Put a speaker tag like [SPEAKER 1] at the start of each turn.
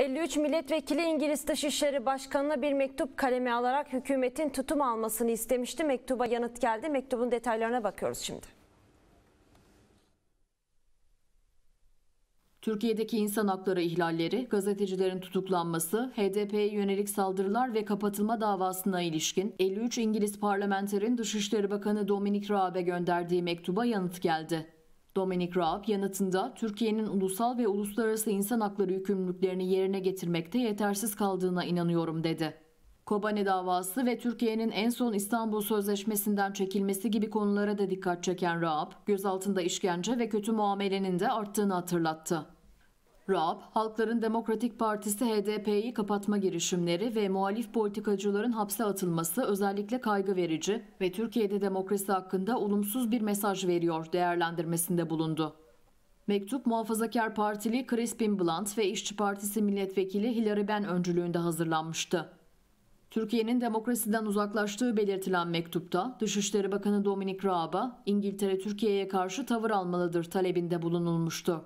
[SPEAKER 1] 53 milletvekili İngiliz Dışişleri Başkanı'na bir mektup kaleme alarak hükümetin tutum almasını istemişti. Mektuba yanıt geldi. Mektubun detaylarına bakıyoruz şimdi.
[SPEAKER 2] Türkiye'deki insan hakları ihlalleri, gazetecilerin tutuklanması, HDP'ye yönelik saldırılar ve kapatılma davasına ilişkin 53 İngiliz parlamenterin Dışişleri Bakanı Dominic Raab'e gönderdiği mektuba yanıt geldi. Dominic Raab yanıtında Türkiye'nin ulusal ve uluslararası insan hakları yükümlülüklerini yerine getirmekte yetersiz kaldığına inanıyorum dedi. Kobane davası ve Türkiye'nin en son İstanbul Sözleşmesi'nden çekilmesi gibi konulara da dikkat çeken Raab, gözaltında işkence ve kötü muamelenin de arttığını hatırlattı. Raab, Halkların Demokratik Partisi HDP'yi kapatma girişimleri ve muhalif politikacıların hapse atılması özellikle kaygı verici ve Türkiye'de demokrasi hakkında olumsuz bir mesaj veriyor değerlendirmesinde bulundu. Mektup Muhafazakar Partili Crispin Blunt ve İşçi Partisi Milletvekili Hilary Benn öncülüğünde hazırlanmıştı. Türkiye'nin demokrasiden uzaklaştığı belirtilen mektupta Dışişleri Bakanı Dominic Raab'a İngiltere Türkiye'ye karşı tavır almalıdır talebinde bulunulmuştu.